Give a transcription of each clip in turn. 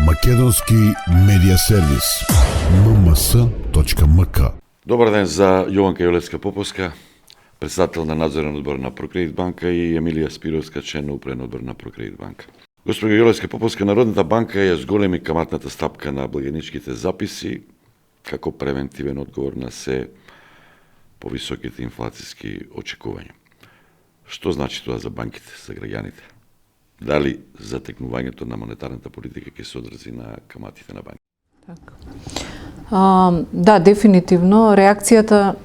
Македонски медиа сервис. mms.mk. Добар ден за Јованка Јолевска-Поповска, председател на надзорен одбор на Прокредит банка, и Емилија Спировска, член на управен одбор на Прокредит банка. Госпожа Јолевска-Поповска, Народната банка ја зголеми каматната стапка на благajničkите записи како превентивен одговор на се повисоките инфлацијски очекувања. Што значи тоа за банките, за граѓаните? Дали затекнувањето на монетарната политика ќе се одрази на каматите на банките? Да, дефинитивно. Реакцијата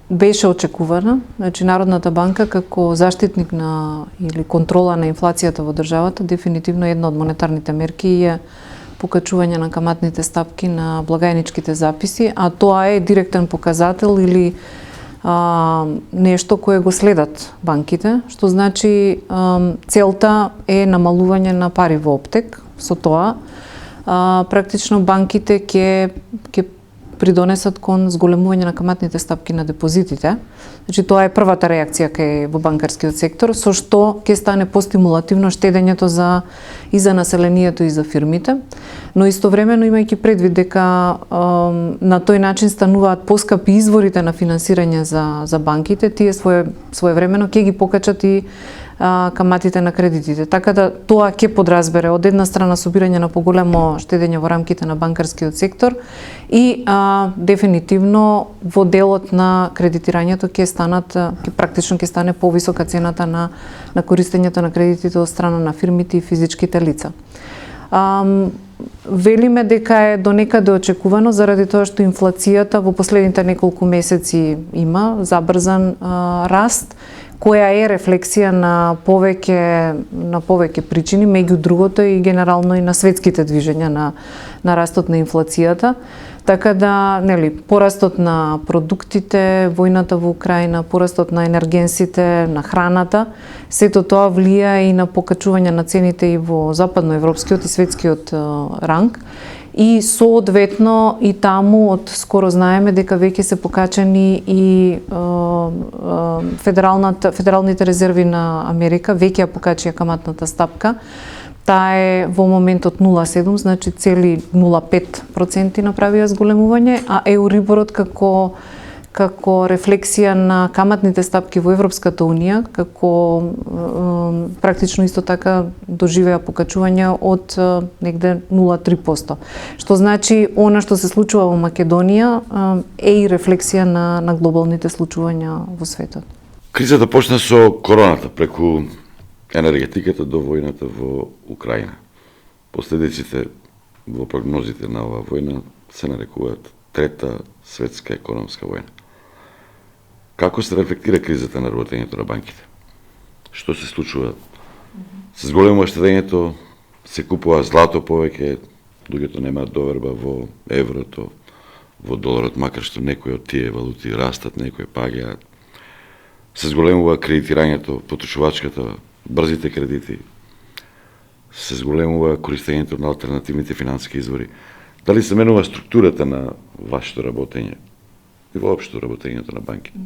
беше очекувана. Значи, Народната банка како заштитник на или контрола на инфлацијата во државата, дефинитивно една од монетарните мерки е покачување на каматните стапки на блagajničkите записи, а тоа е директен показател или нешто кое го следат банките, што значи целта е намалување на пари во оптек. Со тоа практично банките ќе придонесат кон зголемување на каматните стапки на депозитите. Значи, тоа е првата реакција кај во банкарскиот сектор, со што ќе стане постимулативно штедењето и за населението и за фирмите, но истовремено имајќи предвид дека на тој начин стануваат поскапи изворите на финансирање за банките, тие своевремено ќе ги покачат и каматите на кредитите. Така да тоа ќе подразбере од една страна собирање на поголемо штедење во рамките на банкарскиот сектор и дефинитивно во делот на кредитирањето практично ќе стане повисока цената на користењето на кредитите од страна на фирмите и физичките лица. Велиме дека е до некаде очекувано заради тоа што инфлацијата во последните неколку месеци има забрзан раст, која е рефлексија на повеќе причини, меѓу другото и генерално и на светските движења на растот на инфлацијата. Така да, порастот на продуктите, војната во Украина, порастот на енергенсите, на храната, сето тоа влија и на покачување на цените и во западноевропскиот и светскиот ранг. И соодветно и таму од скоро знаеме дека веќе се покачани и федералните резерви на Америка, веќе ја покачија каматната стапка. Таа е во моментот 0,7, значи цели 0,5% направија зголемување, а Еуриборот како рефлексија на каматните стапки во Европската унија, како практично исто така доживеа покачување од негде 0,3%. Што значи, она што се случува во Македонија е и рефлексија на глобалните случувања во светот. Кризата почна со короната, преку енергетиката до војната во Украина. Последиците во прогнозите на оваа војна се нарекуваат трета светска економска војна. Како се рефлектира кризата на работењето на банките? Што се случува? Се зголемува штедењето, се купува злато повеќе, луѓето немаат доверба во еврото, во доларот, макар што некои од тие валути растат, некои паѓаат. Се зголемува кредитирањето, потрошувачката, брзите кредити, се зголемува користењето на алтернативните финансиски извори. Дали се менува структурата на вашето работење и воопшто работењето на банките?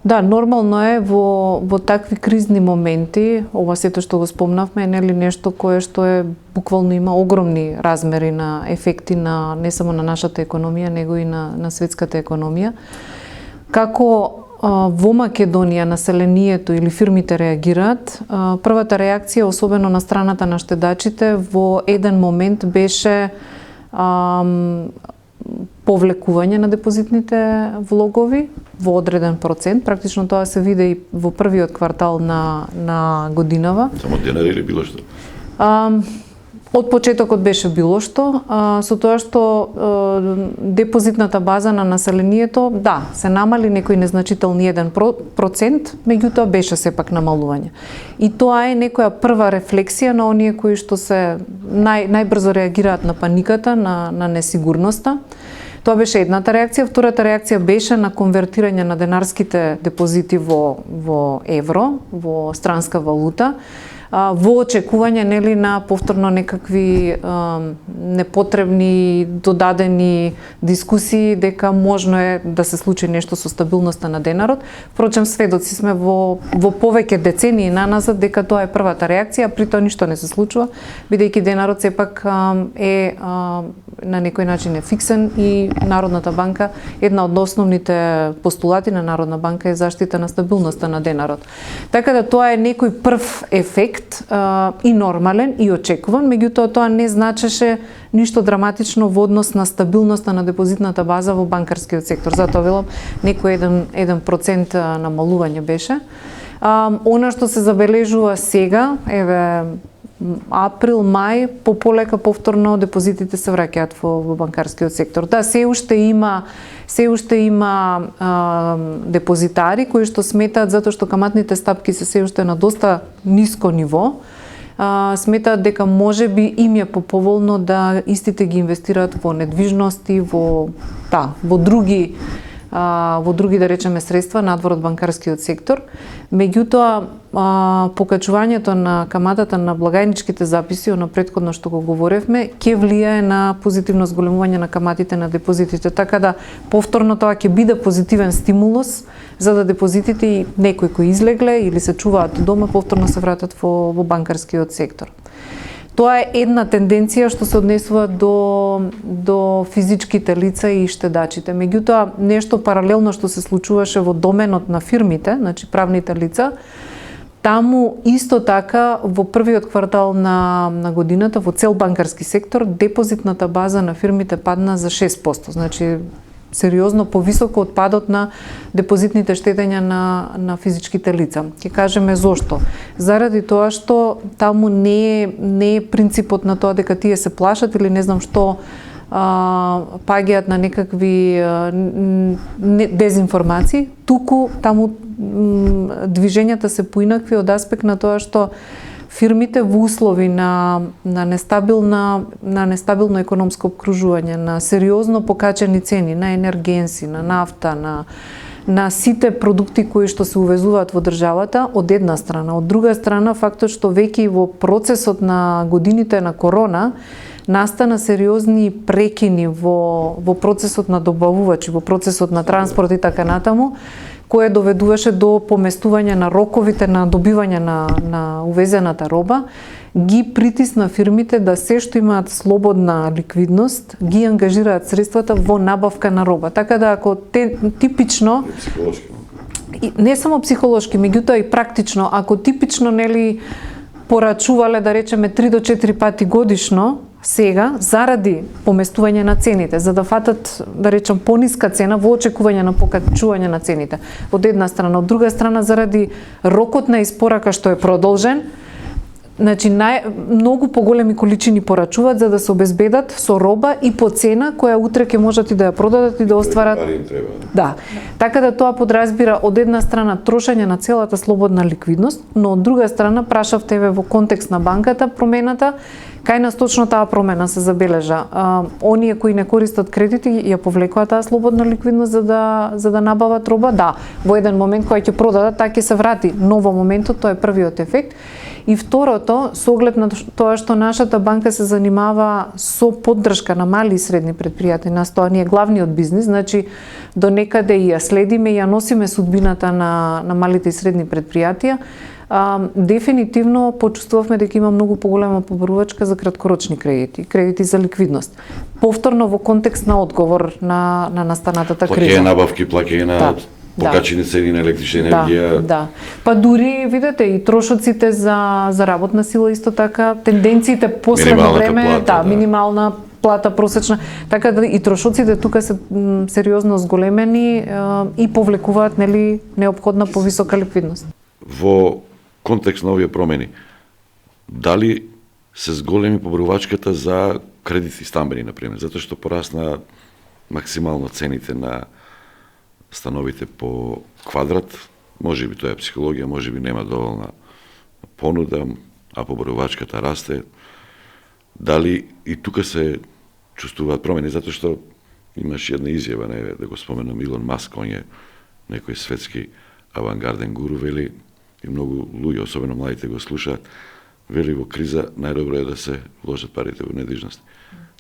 Да, нормално е во такви кризни моменти, ова сето што го спомнавме, нели нешто кое што е буквално има огромни размери на ефекти на не само на нашата економија, него и на светската економија. Како во Македонија населението или фирмите реагираат, првата реакција, особено на страната на штедачите, во еден момент беше повлекување на депозитните влогови во одреден процент. Практично тоа се виде и во првиот квартал на годинава. Само денар или било што? Од почетокот беше било што, со тоа што депозитната база на населението, да, се намали некој незначителни 1%, меѓутоа беше сепак намалување. И тоа е некоја прва рефлексија на оние кои што се најбрзо реагираат на паниката, на несигурноста. Тоа беше едната реакција. Втората реакција беше на конвертирање на денарските депозити во евро, во странска валута. во очекување нели на повторно некакви непотребни додадени дискусии дека можно е да се случи нешто со стабилноста на денарот. Впрочем, сведоци сме во повеќе децении наназад дека тоа е првата реакција, а при тоа ништо не се случува, бидејќи денарот сепак е на некој начин е фиксен и Народната банка, една од основните постулати на Народна банка е заштита на стабилноста на денарот. Така да тоа е некој прв ефект и нормален и очекуван, меѓутоа тоа не значеше ништо драматично во однос на стабилноста на депозитната база во банкарскиот сектор. Затоа велам некој 1% намалување беше. Она што се забележува сега, април, мај, полека повторно депозитите се враќаат во банкарскиот сектор. Да, се уште има депозитари кои што сметаат, затоа што каматните стапки се уште на доста ниско ниво, сметаат дека можеби им е поповолно да истите ги инвестираат во недвижности, во други да речеме средства надвор од банкарскиот сектор. Меѓутоа, покачувањето на каматата на благајничките записи, на претходно што го говоревме, ќе влијае на позитивно зголемување на каматите на депозитите. Така да, повторно тоа ќе биде позитивен стимулус за да депозитите и некои кои излегле или се чуваат дома, повторно се вратат во банкарскиот сектор. Тоа е една тенденција што се однесува до физичките лица и штедачите. Меѓутоа, нешто паралелно што се случуваше во доменот на фирмите, значи правните лица, таму исто така во првиот квартал на годината во цел банкарски сектор депозитната база на фирмите падна за 6%. Значи сериозно повисоко од падот на депозитните штедења на физичките лица. Ќе кажеме зошто. Заради тоа што таму не е принципот на тоа дека тие се плашат или не знам што паѓаат на некакви дезинформации, туку таму движењата се поинакви од аспект на тоа што фирмите во услови на нестабилно економско обкружување, на сериозно покачени цени на енергенси, на нафта, на сите продукти кои што се увезуваат во државата, од една страна. Од друга страна, фактот што веќе и во процесот на годините на корона настана сериозни прекини во процесот на добавувачи, во процесот на транспорт и така натаму, кое доведуваше до поместување на роковите на добивање на увезената роба, ги притисна фирмите да се што имаат слободна ликвидност, ги ангажираат средствата во набавка на роба. Така да ако типично не само психолошки, меѓутоа и практично, ако типично нели порачувале да речеме 3 до 4 пати годишно, сега, заради поместување на цените, за да фатат, да речем, пониска цена во очекување на покачување на цените. Од една страна, од друга страна, заради рокот на испорака што е продолжен, значи многу поголеми количини порачуваат за да се обезбедат со роба и по цена која утре ќе можат и да ја продадат и да остварат. Да. Така да тоа подразбира од една страна трошење на целата слободна ликвидност, но од друга страна прашавте во контекст на банката промената. Кај нас точно таа промена се забележа. Оние кои не користат кредити ја повлекоа таа слободна ликвидност за да набават роба. Да, во еден момент кој ќе продадат, таа ќе се врати. Но во моментот тоа е првиот ефект. И второто, со оглед на тоа што нашата банка се занимава со поддршка на мали и средни предпријатија, нас тоа ни е главниот бизнис, значи до некаде и ја следиме и ја носиме судбината на малите и средни предпријатија. Дефинитивно почувствувавме дека има многу поголема побарувачка за краткорочни кредити за ликвидност. Повторно во контекст на одговор на настанатата криза. Плаќање набавки, плаќање на покачени цени на електрична енергија. Да. Па дури видете и трошоците за работна сила исто така, тенденциите последно време, минимална плата просечна, така да и трошоците тука се сериозно зголемени и повлекуваат нели неопходна повисока ликвидност. Во контекст на овие промени, дали се зголеми побарувачката за кредити стамбени, например, затоа што порасна максимално цените на становите по квадрат, може би тоа е психологија, може би нема доволна понуда, а побарувачката расте. Дали и тука се чувствуваат промени, затоа што имаш една изјава, да го споменам, Илон Маск, он е некој светски авангарден гуру, вели, и многу луѓе, особено младите, го слушаат, вели во криза најдобро е да се вложат парите во недвижности.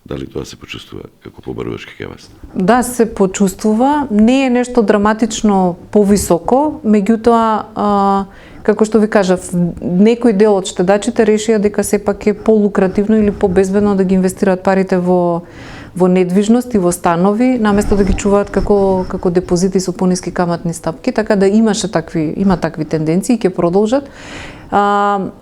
Дали тоа се почувствува како побарувачки кај вас? Да, се почувствува. Не е нешто драматично повисоко, меѓутоа, како што ви кажав, некој дел од штедачите решија дека сепак е полукративно или побезбедно да ги инвестираат парите во недвижност и во станови, наместо да ги чуваат како депозити со пониски каматни стапки, така да има такви тенденции и ќе продолжат.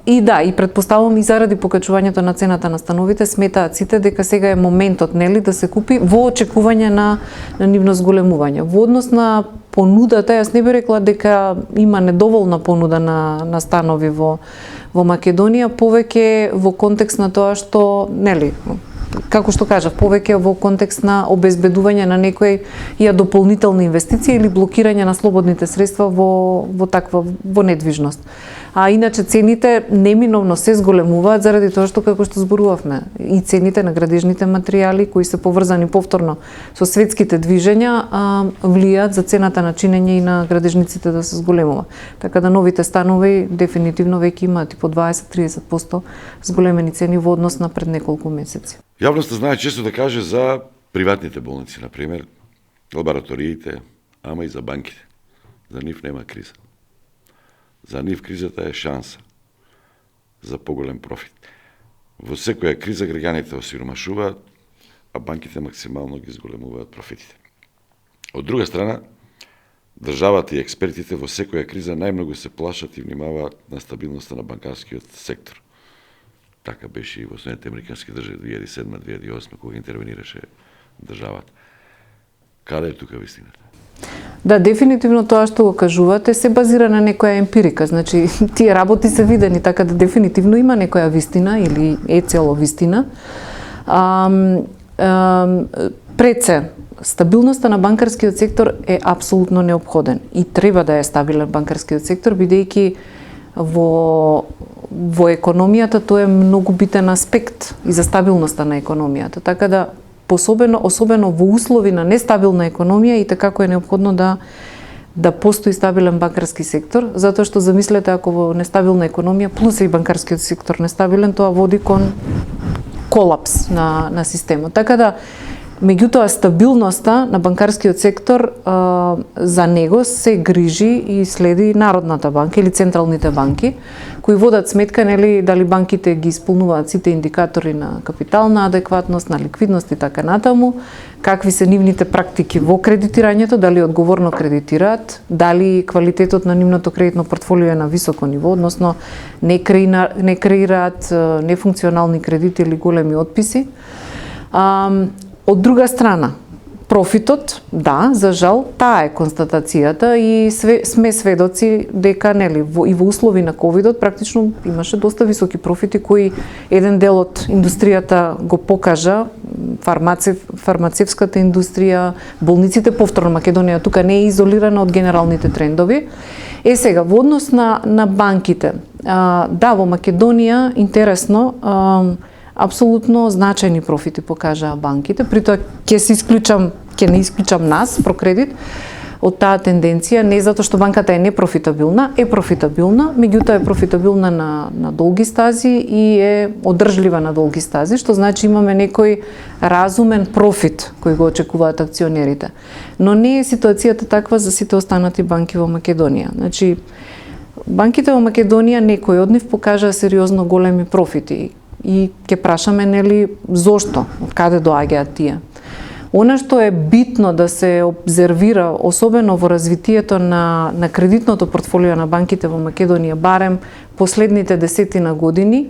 И предпоставувам и заради покачувањето на цената на становите, сметаат сите дека сега е моментот, нели, да се купи во очекување на нивно зголемување. Во однос на понудата, јас не би рекла дека има недоволна понуда на станови во Македонија, повеќе во контекст на тоа што, нели, како што кажав, повеќе во контекст на обезбедување на некои дополнителни инвестиции или блокирање на слободните средства во недвижност. А иначе цените неминовно се зголемуваат заради тоа што, како што зборувавме, и цените на градежните материјали кои се поврзани повторно со светските движења влијаат за цената на чинење и на градежниците да се зголемува. Така да новите станови дефинитивно веќе имаат и по 20-30% зголемени цени во однос на пред неколку месеци. Јавноста знае често да каже за приватните болници, на пример, лабораториите, ама и за банките. За нив нема криза. За нив кризата е шанса за поголем профит. Во секоја криза граѓаните осиромашуваат, а банките максимално ги зголемуваат профитите. Од друга страна, државата и експертите во секоја криза најмногу се плашат и внимаваат на стабилноста на банкарскиот сектор. Така беше и во Соединетите американски држави 2007-2008, кога интервенираше државата. Каде е тука вистината? Да, дефинитивно тоа што го кажувате се базира на некоја емпирика, значи тие работи се видени, така да дефинитивно има некоја вистина или е цело вистина. Пред се, стабилноста на банкарскиот сектор е апсолутно неопходен и треба да е стабилен банкарскиот сектор, бидејќи во економијата тоа е многу битен аспект и за стабилноста на економијата, така да особено во услови на нестабилна економија и како е неопходно да постои стабилен банкарски сектор, затоа што замислете ако во нестабилна економија плюс и банкарскиот сектор нестабилен, тоа води кон колапс на системот. Така да меѓутоа стабилноста на банкарскиот сектор за него се грижи и следи Народната банка или централните банки, кои водат сметка нели дали банките ги исполнуваат сите индикатори на капитална адекватност, на ликвидност и така натаму, какви се нивните практики во кредитирањето, дали одговорно кредитираат, дали квалитетот на нивното кредитно портфолио е на високо ниво, односно не креираат нефункционални кредити или големи отписи. Од друга страна, профитот, да, за жал, таа е констатацијата и сме сведоци дека нели и во услови на ковидот практично имаше доста високи профити кои еден дел од индустријата го покажа, фармацевската индустрија, болниците, повторно Македонија тука не е изолирана од генералните трендови. Сега во однос на банките, да, во Македонија интересно апсолутно значајни профити покажаа банките, притоа ќе не исклучам нас, Прокредит, од таа тенденција, не затоа што банката е непрофитабилна, е профитабилна, меѓутоа е профитабилна на долги стази и е одржлива на долги стази, што значи имаме некој разумен профит кој го очекуваат акционерите. Но не е ситуацијата таква за сите останати банки во Македонија. Значи, банките во Македонија, некои од нив покажаа сериозно големи профити и ќе прашаме нели зошто, од каде доаѓаат тие. Она што е битно да се обзервира, особено во развитието на кредитното портфолио на банките во Македонија, барем последните 10 години,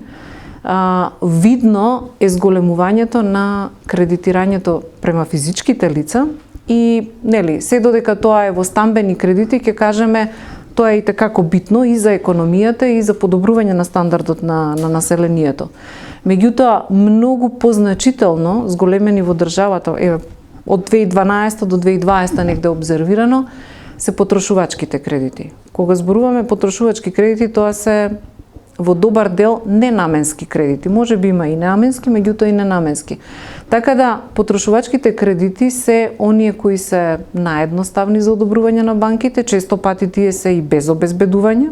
видно е зголемувањето на кредитирањето према физичките лица и нели се додека тоа е во стамбени кредити, ќе кажеме тоа е и како битно и за економијата и за подобрување на стандардот на населението. Меѓутоа, многу позначително зголемени во државата, од 2012 до 2020 негде обзервирано, се потрошувачките кредити. Кога зборуваме потрошувачки кредити, тоа се во добар дел ненаменски кредити. Може би има и наменски, меѓутоа и ненаменски. Така да, потрошувачките кредити се оние кои се наедноставни за одобрување на банките, често пати тие се и без обезбедување,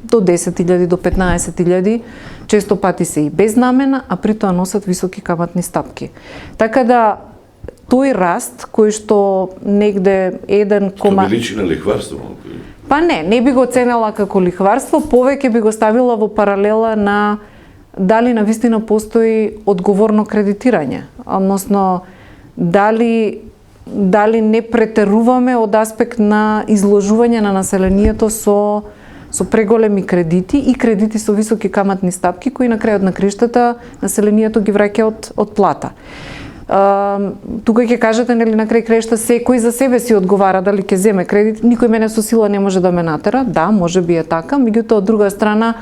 до 10.000 до 15.000 често пати се и без намена, а при тоа носат високи каматни стапки. Така да тој раст кој што негде 1, Што ми личи на лихварство малку. па не би го ценела како лихварство, повеќе би го ставила во паралела на дали навистина постои одговорно кредитирање, односно дали не претеруваме од аспект на изложување на населението со преголеми кредити и кредити со високи каматни стапки кои на крајот на криштата населението ги враќа од плата. Тука ќе кажете, нели, на крај краишта секој за себе си одговара дали ќе земе кредит, никој мене со сила не може да ме натера, да, може би е така, меѓутоа од друга страна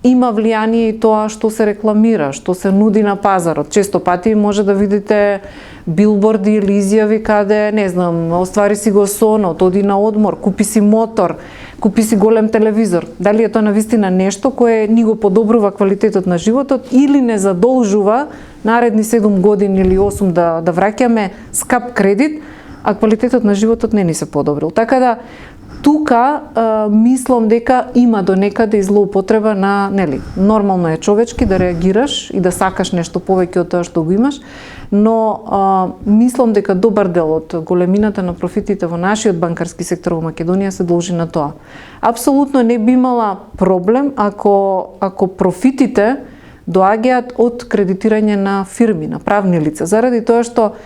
има влијание и тоа што се рекламира, што се нуди на пазарот. Често пати може да видите билборди или изјави каде, не знам, оствари си го сонот, оди на одмор, купи си мотор, купи си голем телевизор. Дали е тоа навистина нешто кое ни го подобрува квалитетот на животот или не задолжува наредни 7 години или 8 да враќаме скап кредит, а квалитетот на животот не ни се подобрил. Така да тука мислам дека има до некаде и злоупотреба на, нели, нормално е човечки да реагираш и да сакаш нешто повеќе од тоа што го имаш, но мислам дека добар дел од големината на профитите во нашиот банкарски сектор во Македонија се должи на тоа. Апсолутно не би имала проблем ако профитите доаѓаат од кредитирање на фирми, на правни лица, заради тоа што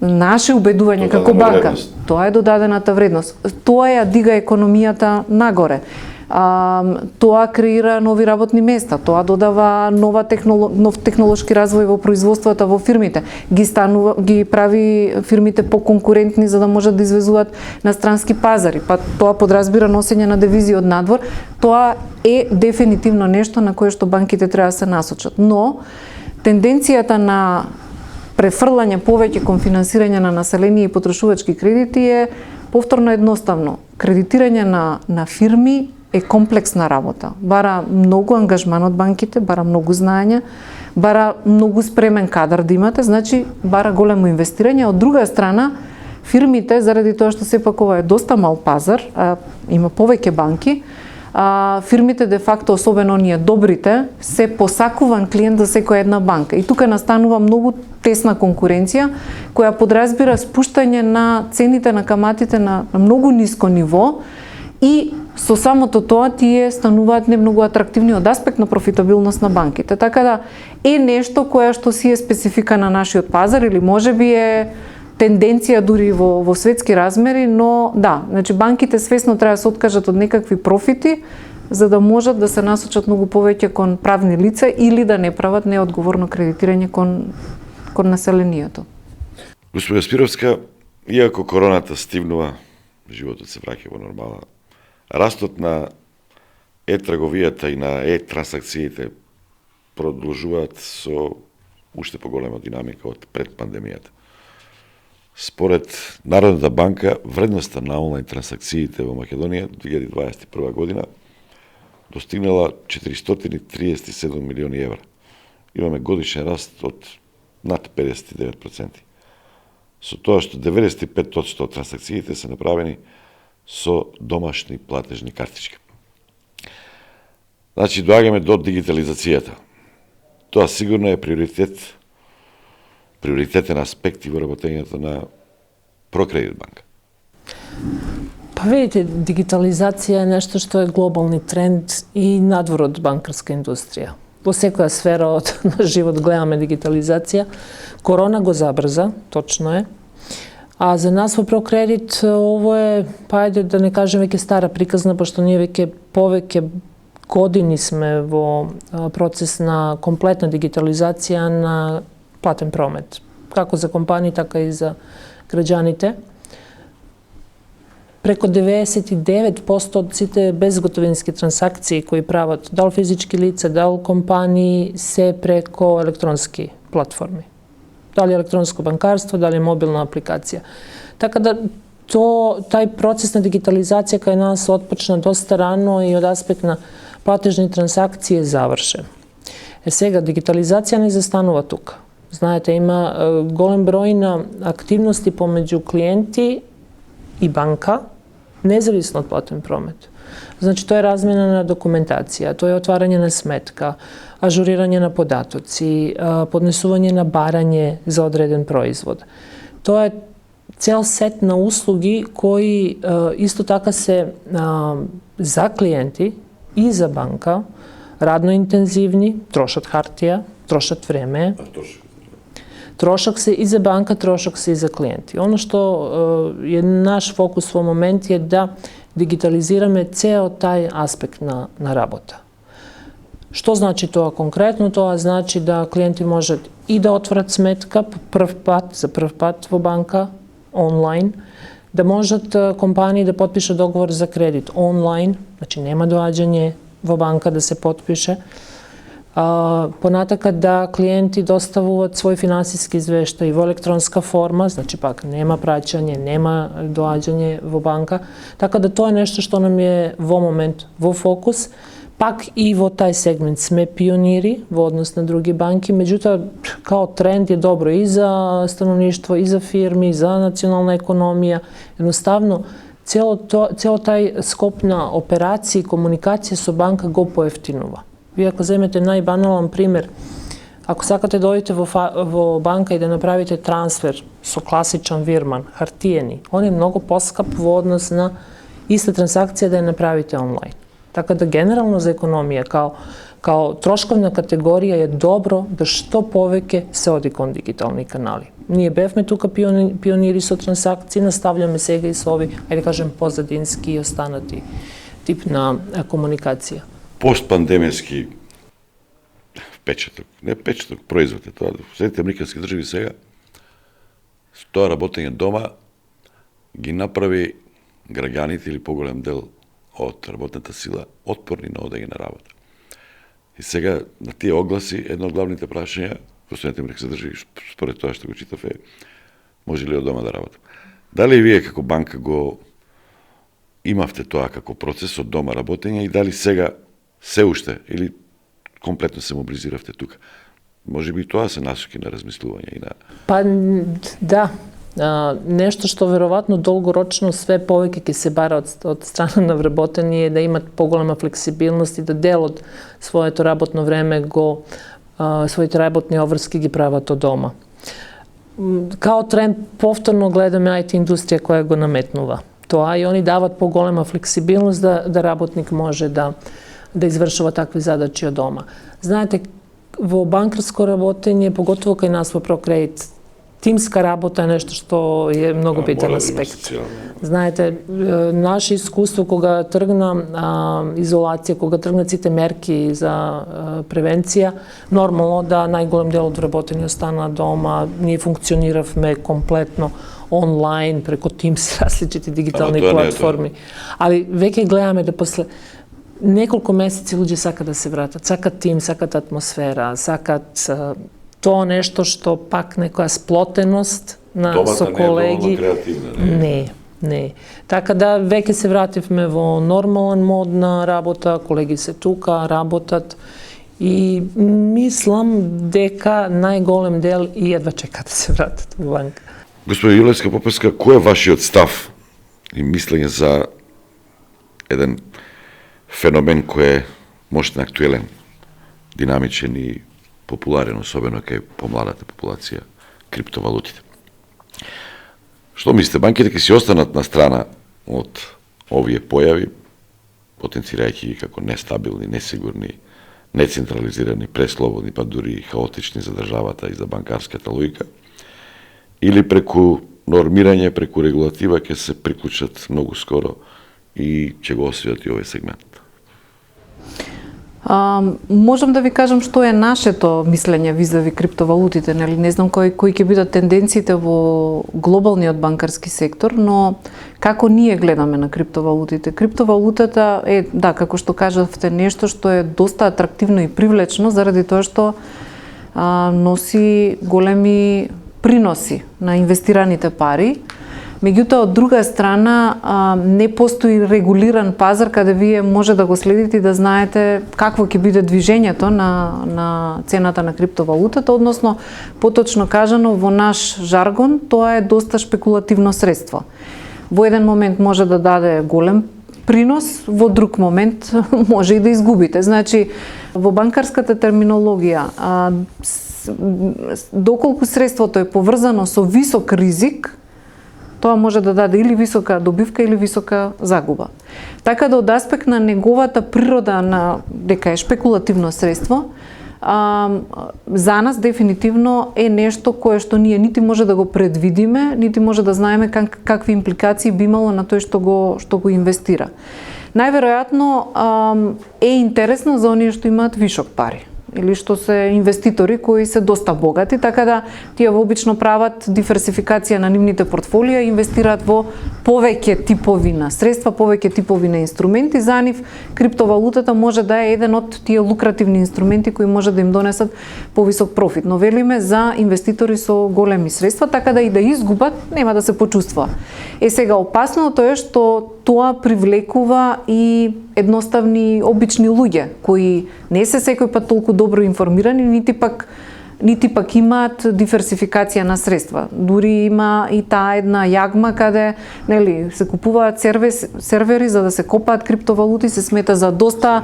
наше убедување како банка, тоа е додадената вредност. Тоа ја дига економијата нагоре. Тоа креира нови работни места, тоа додава нов технолошки развој во производството во фирмите, ги прави фирмите поконкурентни за да можат да извезуваат на странски пазари, па тоа подразбира носење на девизи од надвор. Тоа е дефинитивно нешто на кое што банките треба да се насочат. Но тенденцијата на префрлање повеќе кон финансирање на население и потрошувачки кредити е повторно едноставно. Кредитирање на фирми е комплексна работа. Бара многу ангажман од банките, бара многу знаење, бара многу спремен кадар да имате, значи бара големо инвестирање. Од друга страна, фирмите, заради тоа што сепак ова е доста мал пазар, има повеќе банки, фирмите де факто, особено оние добрите, се посакуван клиент за секоја една банка. И тука настанува многу тесна конкуренција, која подразбира спуштање на цените на каматите на многу ниско ниво и со самото тоа тие стануваат не многу атрактивни од аспект на профитабилност на банките. Така да е нешто која што си е специфика на нашиот пазар или можеби е тенденција дури во светски размери, но да, значи банките свесно треба да се откажат од некакви профити за да можат да се насочат многу повеќе кон правни лица или да не прават неодговорно кредитирање кон населението. Господја Спировска, иако короната стивнува, животот се враќа во нормала. Растот на трговијата и на трансакциите продолжуваат со уште поголема динамика од пред пандемијата. Според Народната банка, вредноста на онлайн трансакциите во Македонија 2021 година достигнала 437 милиони евра. Имаме годишен раст од над 59%. Со тоа што 95% од трансакциите се направени со домашни платежни картички. Значи, доаѓаме до дигитализацијата. Тоа сигурно е приоритетен аспект и во работењето на Прокредит банка. Па видите, дигитализација е нешто што е глобални тренд и надвор од банкарска индустрија. Во секоја сфера од на живот гледаме дигитализација. Корона го забрза, точно е. А за нас во Прокредит ово е, па ајде да не кажем веќе стара приказна, пошто ние веќе повеќе години сме во процес на комплетна дигитализација на платен промет, како за компании, така и за граѓаните. Преко 99% од сите безготовински трансакции кои прават дал физички лица, дал компании, се преко електронски платформи. Дали електронско банкарство, дали мобилна апликација. Така да тај процес на дигитализација кај нас отпочна доста рано и од аспект на платежни трансакции е завршен. Сега, дигитализација не застанува тука. Знаете, има голем број на активности помеѓу клиенти и банка, независно од платен промет. Znači, to je razmjena dokumentacija, to je otvaranje na smetka, ažuriranje na podatoci, podnesuvanje na baranje za odreden proizvod. To je cel set na uslugi koji isto tako se za klijenti i za banka radno intenzivni, trošat hartija, trošat vreme. Trošak se i za banka, trošak se i za klijenti. Ono što je naš fokus u moment je da digitalizirаме ceo taj aspekt na rabota. Što znači to konkretno? To znači da klijenti može i da otvorat sметка za prv pat во банка online, da možат kompaniji da potpiše dogovor za kredit online, znači nema doađanje во банка da se potpiše. Понатака да клиенти доставуваат свој финансиски извештај во електронска форма, значи пак нема праќање, нема доаѓање во банка, така да тоа е нешто што нам е во момент во фокус. Пак и во тај сегмент сме пионири во однос на други банки, меѓутоа као тренд е добро и за становништво, и за фирми, и за национална економија. Едноставно, цел тај скоп на операции и комуникација со банка го поевтинува. Ви ако земете најбанален пример, ако сакате да одите во банка и да направите трансфер со класичен вирман, хартиени, он е многу поскап во однос на иста трансакција да ја направите онлайн. Така да генерално за економија, као трошковна категорија е добро да што повеќе се оди кон дигитални канали. Ние бевме тука пионири со трансакции, наставljаме сега и со ови, ајде кажем, позадински и останати тип на комуникација. Постпандемијски печаток, не печаток, производ е тоа. Средите американски држави сега, тоа работење дома ги направи граѓаните или поголем дел од работната сила отпорни на одење на работа. И сега на тие огласи едно од главните прашања во Соединетите американски држави според тоа што го читав е може ли од дома да работам. Дали вие како банка го имавте тоа како процес од дома работење и дали сега се уште или комплетно се мобилизиравте тука? Може би тоа се насоки на размислување и на... Па да, нешто што веројатно долгорочно све повеќе ќе се бара од страна на вработени е да имат поголема флексибилност и да дел од своето работно време своите работни обврски ги прават од дома. Као тренд повторно гледаме IT индустрија која го наметнува тоа и они дават поголема флексибилност да работник може да извршува такви задачи од дома. Знаете, во банкарско работење, поготово кај нас во Прокредит, тимска работа е нешто што е многу битен аспект. Знаете, наше искуство кога тргна изолација, кога тргнат сите мерки за превенција, нормално да најголем дел од вработени остана дома, ние функциониравме комплетно онлайн, преко Teams, различити дигитални платформи. Али веќе гледаме да после неколку месеци луѓе сакат да се вратат, сакат тим, сакат атмосфера, сакат тоа нешто што пак некоја сплотеност со колеги. Не. Така да веќе се вративме во нормален мод на работа, колеги се тука, работат и мислам дека најголем дел и едва чека да се вратат во банка. Господи Јулевска-Попевска, кој е вашиот став и мислење за еден феномен кој е можете актуелен, динамичен и популарен, особено кај помладата популација, криптовалутите. Што мислите, банките ќе си останат на страна од овие појави, потенцирајќи ги како нестабилни, несигурни, нецентрализирани, преслободни, па дури хаотични за државата и за банкарската логика, или преку нормирање, преку регулатива ќе се приклучат многу скоро и ќе го освојат и овој сегмент? Можам да ви кажам што е нашето мислење визави криптовалутите, нели? Не знам кои ќе бидат тенденциите во глобалниот банкарски сектор, но како ние гледаме на криптовалутите? Криптовалутата е, да, како што кажавте, нешто што е доста атрактивно и привлечно заради тоа што носи големи приноси на инвестираните пари. Меѓутоа, од друга страна, не постои регулиран пазар каде вие може да го следите и да знаете какво ќе биде движењето на цената на криптовалутата, односно, поточно кажано, во наш жаргон, тоа е доста шпекулативно средство. Во еден момент може да даде голем принос, во друг момент може и да изгубите. Значи, во банкарската терминологија, доколку средството е поврзано со висок ризик, тоа може да даде или висока добивка или висока загуба. Така да од аспект на неговата природа на дека е шпекулативно средство, за нас дефинитивно е нешто кое што ние нити може да го предвидиме, нити може да знаеме какви импликации би имало на тој што го инвестира. Најверојатно е интересно за оние што имаат вишок пари или што се инвеститори кои се доста богати, така да тие вообично прават диверсификација на нивните портфолија и инвестираат во повеќе типови на средства, повеќе типови на инструменти. За нив криптовалутата може да е еден од тие лукративни инструменти кои може да им донесат повисок профит. Но велиме за инвеститори со големи средства, така да и да изгубат, нема да се почувствува. Сега опасното е што тоа привлекува и едноставни обични луѓе кои не се секој пат толку добро информирани, нити пак имаат диверсификација на средства. Дури има и таа една јагма каде, нели, се купуваат сервери за да се копаат криптовалути, се смета за доста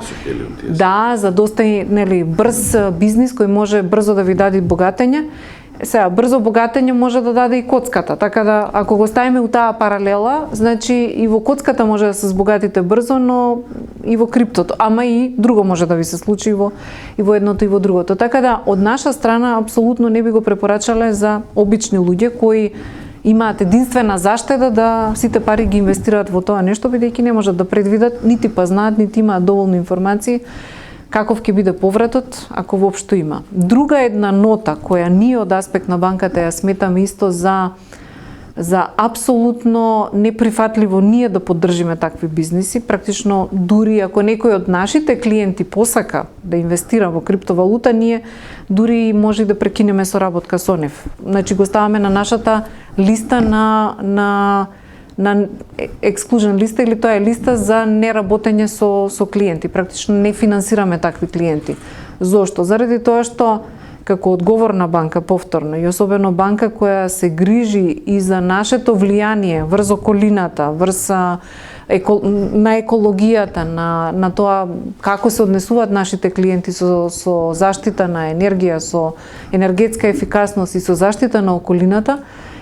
за доста, нели, брз бизнис кој може брзо да ви даде богатење. Сега, брзо богатење може да даде и коцката, така да ако го ставиме у таа паралела, значи и во коцката може да се збогатите брзо, но и во криптото, ама и друго може да ви се случи и во едното и во другото. Така да, од наша страна, апсолутно не би го препорачале за обични луѓе кои имаат единствена заштеда да сите пари ги инвестираат во тоа нешто, бидејќи не можат да предвидат, нити па знаат, нити имаат доволно информации каков ќе биде повратот, ако воопшто има. Друга една нота која ние од аспект на банката ја сметаме исто за апсолутно неприфатливо ние да поддржиме такви бизниси, практично дури ако некој од нашите клиенти посака да инвестира во криптовалута, ние дури може да прекинеме соработка со нив. Значи го ставаме на нашата листа на exclusion листа, или тоа е листа за неработење со клиенти. Практично не финансираме такви клиенти. Зошто? Заради тоа што како одговорна банка, повторно, и особено банка која се грижи и за нашето влијание врз околината, врз на екологијата, на тоа како се однесуваат нашите клиенти со заштита на енергија, со енергетска ефикасност и со заштита на околината,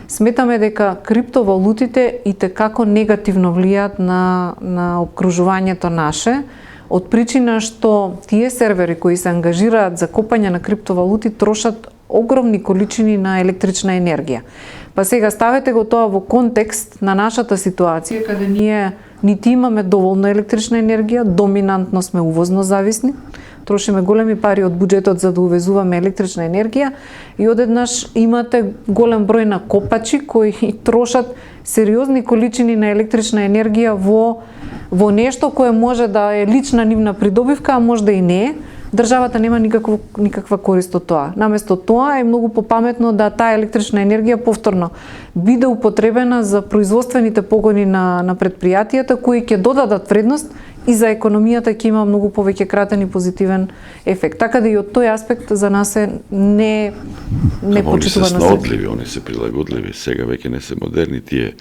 сметаме дека криптовалутите итекако негативно влијаат на окружувањето наше, од причина што тие сервери кои се ангажираат за копање на криптовалути трошат огромни количини на електрична енергија. Па сега ставете го тоа во контекст на нашата ситуација, каде ние нити имаме доволно електрична енергија, доминантно сме увозно зависни, трошиме големи пари од буџетот за да увезуваме електрична енергија и одеднаш имате голем број на копачи кои трошат сериозни количини на електрична енергија во нешто кое може да е лична нивна придобивка, а може да и не е. Државата нема никаква корист од тоа. Наместо тоа е многу попаметно да таа електрична енергија повторно биде употребена за производствените погони на предпријатијата кои ќе додадат вредност и за економијата ќе има многу повеќе кратен и позитивен ефект. Така да и од тој аспект за нас е не почитувано. Они се снаодливи, они се прилагодливи. Сега веќе не се модерни тие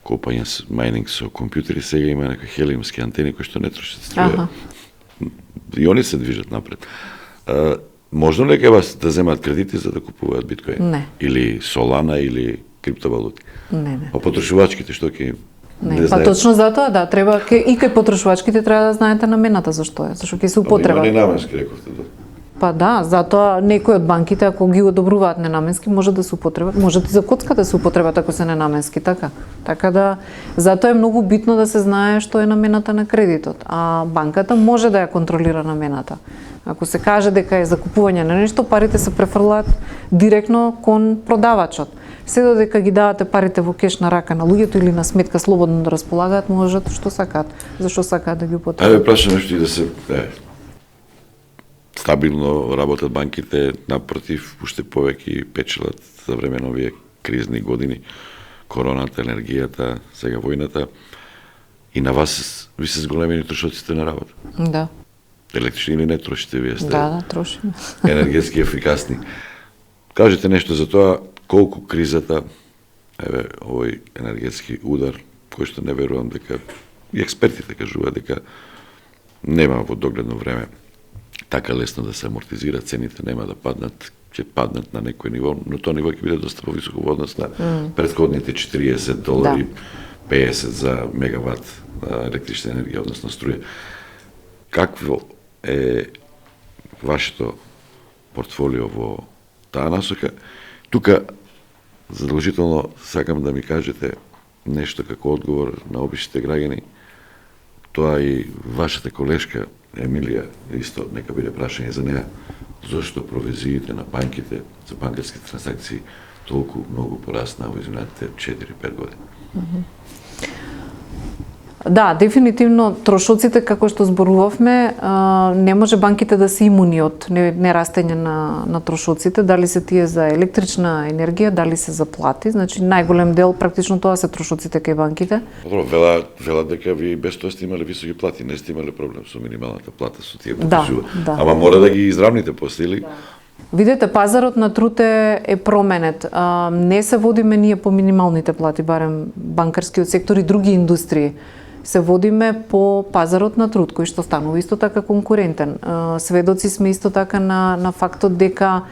копања майнинг со компјутери, сега има некои хелиумски антени кои што не трошат струја. И они се движат напред. Можно ли ке вас да земат кредити за да купуваат биткоин? Не. Или Солана, или криптовалути? Не. А потрошувачките што ќе не знаат? Точно затоа, да, треба и кај потрошувачките треба да знаете намената зашто е, зашто ќе се употреба. Има ненаменски, рековте, да. Па да, затоа некои од банките ако ги одобруваат ненаменски може да се употребат, може и за коцка да се употребат ако се ненаменски, така. Така да затоа е многу битно да се знае што е намената на кредитот, а банката може да ја контролира намената. Ако се каже дека е за купување на нешто, парите се префрлаат директно кон продавачот. Се додека ги давате парите во кеш на рака на луѓето или на сметка слободно да располагаат, можат што сакаат. Зашто сакаат да ги употребат? Ајде прашам нешто и да се стабилно работат банките, напротив, уште повеќе печелат за време на овие кризни години, короната, енергијата, сега војната. И на вас, ви се зголемени трошоците на работа. Да. Електрични или не трошите, вие сте Да, трошиме. енергетски ефикасни. Кажете нешто за тоа, колку кризата, овој енергетски удар, кој што не верувам дека и експертите кажуваат дека нема во догледно време така лесно да се амортизира, цените нема да паднат, ќе паднат на некој ниво, но тоа ниво ќе биде доста повисоко во однос на претходните $40, 50 за мегават електрична енергија, односно струја. Какво е вашето портфолио во таа насока? Тука задолжително сакам да ми кажете нешто како одговор на обичните граѓани. Тоа и вашата колешка Емилија, исто нека биде прашање за неа, зошто провизиите на банките за банкарски транзакции толку многу порасна во изминатите 4-5 години? Да, дефинитивно трошоците, како што зборувавме, не може банките да се имуни од нерастење на трошоците, дали се тие за електрична енергија, дали се за плати, значи најголем дел практично тоа се трошоците кај банките. Добро, велат дека ви без тоа сте имале високи плати, не сте имале проблем со минималната плата, со тие потисува. Да. Ама мора да ги изравните после или? Видете, пазарот на труд е променет. Не се водиме ние по минималните плати, барем банкарскиот сектор и други индустрии. Се водиме по пазарот на труд, кој што станува исто така конкурентен. Сведоци сме исто така на фактот дека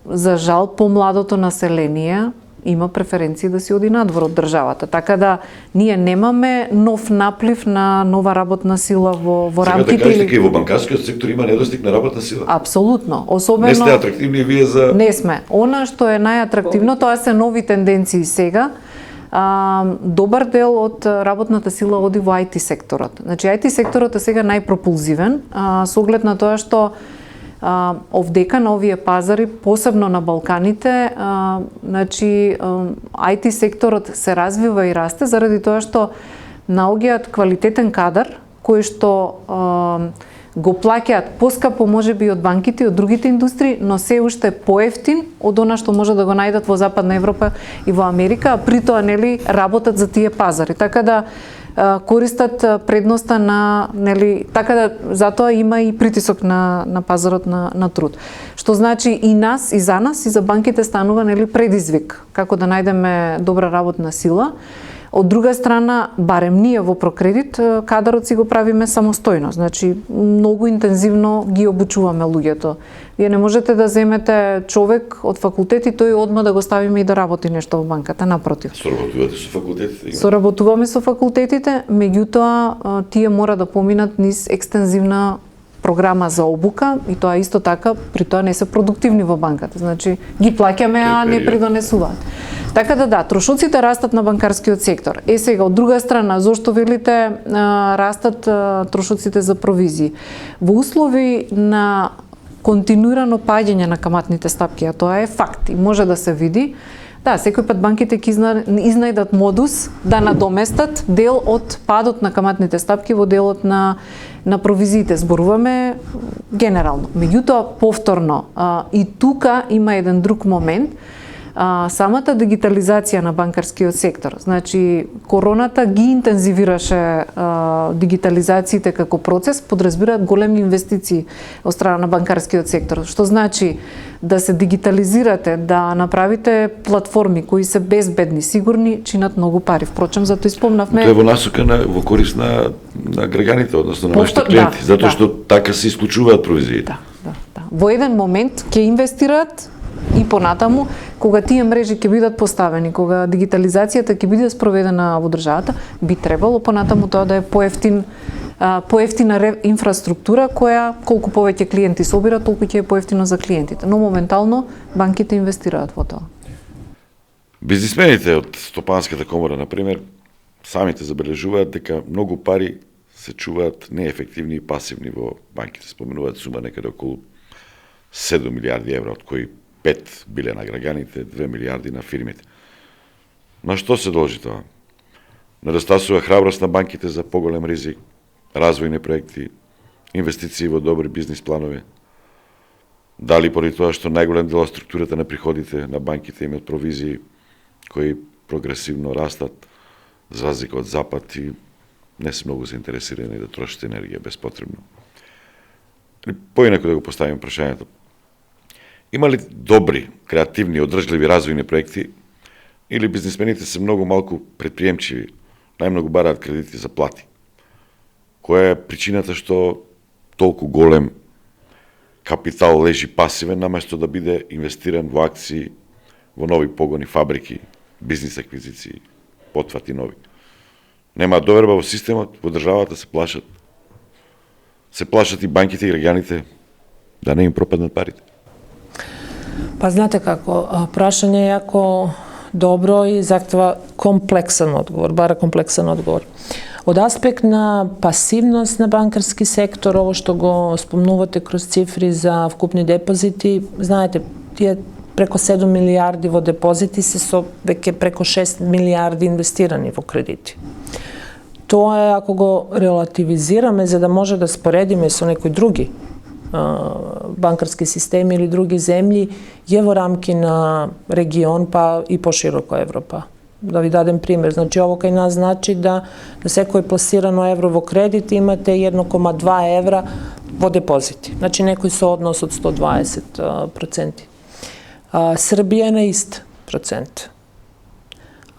за жал помладото население има преференции да си оди надвор од државата. Така да ние немаме нов наплив на нова работна сила во рамките. Сега да кажете, во банкарскиот сектор има недостиг на работна сила? Апсолутно. Особено Не сте атрактивни вие за... Не сме. Она што е најатрактивно, тоа се нови тенденции сега. Добар дел од работната сила оди во IT секторот. Значи IT секторот е сега најпропулзивен, со оглед на тоа што овдека на овие пазари, посебно на Балканите, значи IT секторот се развива и расте заради тоа што наоѓаат квалитетен кадар кој што го плаќаат поскапо можеби од банките и од другите индустрии, но се уште поевтин од она што може да го најдат во Западна Европа и во Америка, а при тоа нели работат за тие пазари. Така да користат предноста на нели, така да затоа има и притисок на пазарот на труд. Што значи и нас и за нас и за банките станува нели предизвик како да најдеме добра работна сила. Од друга страна, барем ние во Прокредит, кадарот си го правиме самостојно. Значи, многу интензивно ги обучуваме луѓето. Вие не можете да земете човек од факултет и тој одма да го ставиме и да работи нешто во банката, напротив. Соработувате со факултетите? Соработуваме со факултетите, меѓутоа тие мора да поминат низ екстензивна програма за обука и тоа исто така, при тоа не се продуктивни во банката. Значи, ги плаќаме, а не придонесуваат. Така да трошоците растат на банкарскиот сектор. Сега, од друга страна, зошто велите растат трошоците за провизии? Во услови на континуирано паѓање на каматните стапки, а тоа е факт и може да се види, да, секој пат банките ќе изнајдат модус да надоместат дел од падот на каматните стапки во делот на провизиите. Зборуваме генерално. Меѓутоа, повторно, и тука има еден друг момент, самата дигитализација на банкарскиот сектор. Значи, короната ги интензивираше дигитализациите како процес, подразбираат големи инвестиции од страна на банкарскиот сектор. Што значи да се дигитализирате, да направите платформи кои се безбедни, сигурни, чинат многу пари. Впрочем, затоа испомнавме... Тоа е во насока во корист на граѓаните, односно на вашите клиенти, затоа што така се исклучуваат провизиите. Да. Во еден момент ќе инвестираат и понатаму, кога тие мрежи ќе бидат поставени, кога дигитализацијата ќе биде спроведена во државата, би требало понатаму тоа да е поевтина инфраструктура која колку повеќе клиенти собира, толку ќе е поевтино за клиентите. Но моментално банките инвестираат во тоа. Бизнисмените од Стопанската комора, например, самите забележуваат дека многу пари се чуваат неефективни и пасивни во банките. Споменуваат сума некаде околу 7 милиарди евра, од кои 5 биле на граѓаните, 2 милиарди на фирмите. На што се должи тоа? Недостасува храброст на банките за поголем ризик, развојни проекти, инвестиции во добри бизнис планови. Дали поради тоа што најголем дел од структурата на приходите на банките имаат провизии кои прогресивно растат, за разлика од Запад и не се многу заинтересирани да трошат енергија безпотребно. Поинаку да го поставим прашањето. Има ли добри, креативни, одржливи развојни проекти или бизнисмените се многу малку предприемчиви најмногу бараат кредити за плати. Која е причината што толку голем капитал лежи пасивен, наместо да биде инвестиран во акции, во нови погони, фабрики, бизнис аквизиции, потвати нови. Нема доверба во системот, во државата се плашат. Се плашат и банките и граѓаните да не им пропаднат парите. Па знате како, прашање е јако добро и захтева комплексен одговор, бара комплексен одговор. Од аспект на пасивност на банкарски сектор, ово што го спомнувате кроз цифри за вкупни депозити, знаете, тие преко 7 милиарди во депозити се со веќе преко 6 милиарди инвестирани во кредити. Тоа е, ако го релативизираме, за да може да споредиме со некои други банкарски системи или други земји, е во рамки на регион, па и пошироко Европа. Да ви дадем пример, значи ово кај нас значи да на секој пласирано евро во кредит имате 1,2 евра во депозити. Значи некој сооднос од 120%. Србија е на ист процент.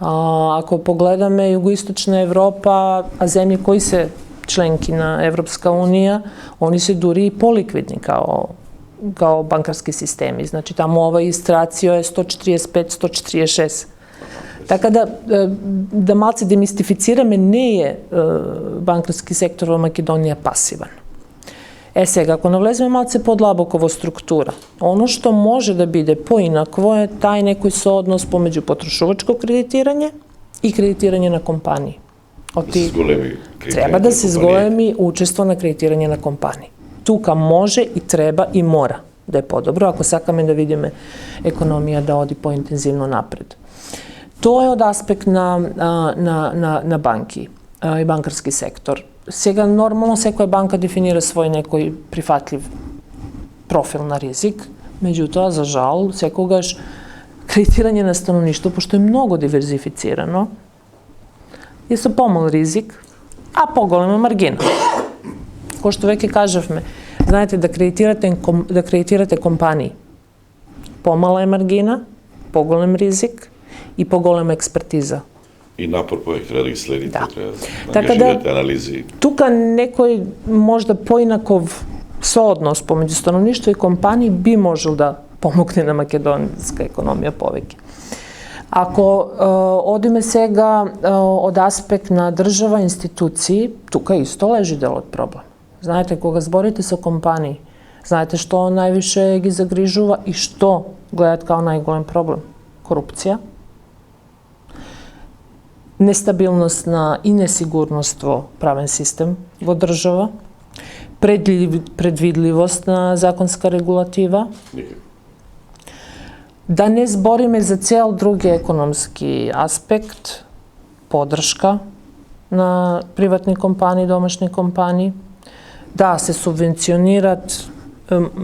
Ако погледаме југоисточна Европа, а земји кои се членки на Европска унија, они се дури и поликвидни као банкарски системи. Значи таму ова истрацио е 145-146. Така да малце демистифицираме, не е банкарски сектор во Македонија пасивен. Сега, ако навлеземе малце подлабоко во структура, оно што може да биде поинакво е тај некој сооднос помеѓу потрошувачко кредитирање и кредитирање на компании. Треба да се зголеми учество на кредитирање на компании. Тука може и треба и мора да е подобро, ако сакаме да видиме економија да оди поинтензивно напред. Тоа е од аспект на банки и банкарски сектор. Сега нормално секоја банка дефинира свој некој прифатлив профил на ризик, меѓутоа, за жал, секогаш кредитирање на становништво, пошто е многу диверзифицирано, е со помал ризик, а поголема маргина. Кој што веќе кажавме, знаете, да кредитирате компании, помала е маргина, поголем ризик и поголема експертиза. И напор повеќе треба да ги следите, треба да ангажирате анализи. Тука некој можда поинаков сооднос помеѓу становништво и компании би можел да помогне на македонска економија повеќе. Ако одиме сега од аспект на држава, институции, тука исто лежи дел од проблем. Знаете, кога зборите со компании, знаете што највише ги загрижува и што гледат као најголем проблем? Корупција, нестабилност и несигурност во правен систем во држава, предвидливост на законска регулатива, да не збориме за цел други економски аспект, поддршка на приватни компании, домашни компании, да се субвенционират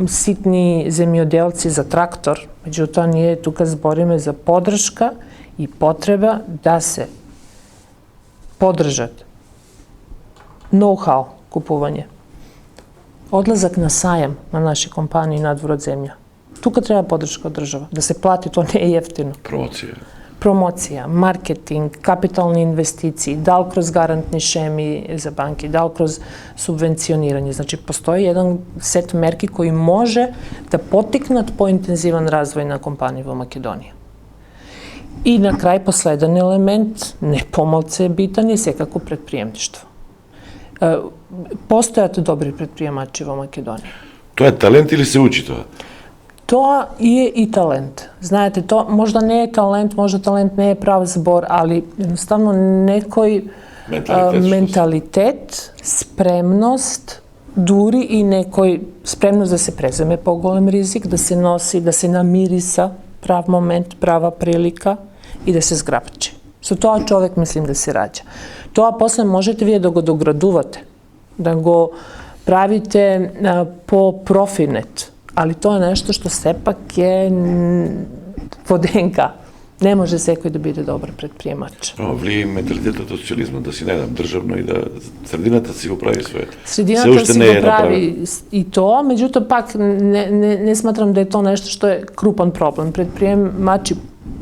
ситни земјоделци за трактор, меѓутоа ние тука збориме за поддршка и потреба да се поддржат ноу-хау купување, одлазак на сајам на наши компании надвор од земја. Тука треба поддршка од држава, да се плати, тоа не е ефтино. Промоција, маркетинг, капитални инвестиции, дал кроз гарантни шеми за банки, дал кроз субвенционирање. Значи, постои еден сет мерки кои може да потикнат поинтензивен развој на компании во Македонија. И на крај последен елемент, не помалце битан, е секако предприемништво. Постојат добри предприемачи во Македонија. Тоа е талент или се учи тоа? Тоа е и талент. Знаете, тоа можда не е талент, можда талент не е прав збор, али едноставно некој менталитет, спремност, дури и некој спремност да се преземе поголем ризик, да се носи, да се намириса прав момент, права прилика и да се зграбчи. Со тоа човек мислим да се раѓа. Тоа после можете вие да го доградувате, да го правите по профинет, али тоа е нешто што сепак е во ДНК. Не може секој да биде добар предприемач. Влие менталитетот од социјализмот, да си најдам државно и да средината си го прави своето. Средината си го прави и тоа, меѓутоа пак не сматрам да е тоа нешто што е крупан проблем. Предприемачи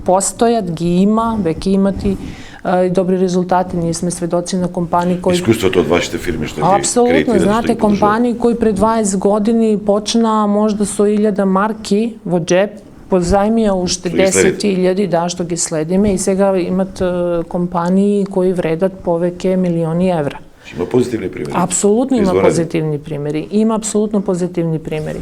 постојат, ги има, веќе имат и i dobri rezultati. Ние сме сведоци на компании кои... Искуството од вашите фирми што ги Апсолутно, кредитират, знате, компании кои пред 20 години почна можда со 1000 марки во джеб, позајмија уште 10.000, да, што ги следиме, и сега имат компании кои вредат повеќе милиони евра. Има позитивни примери. Апсолутно има позитивни примери. Има апсолутно позитивни примери.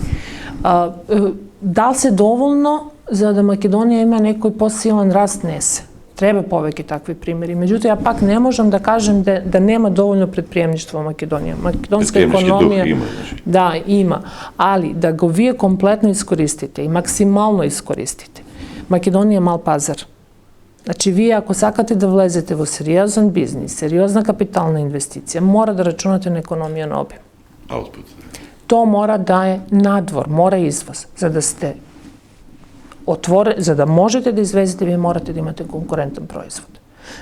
Дал се доволно за да Македонија има некој посилен раст? Не се. Треба повеќе такви примери. Меѓутоа, ја пак не можам да кажем да нема доволно предприемништво во Македонија. Македонска економија има, да, има, али да го вие комплетно искористите и максимално искористите. Македонија е мал пазар. Значи, вие ако сакате да влезете во сериозен бизнис, сериозна капитална инвестиција, мора да рачунате на економија на обим. Output. То мора да е надвор, мора извоз. За да сте за да можете да извезете, вие морате да имате конкурентен производ.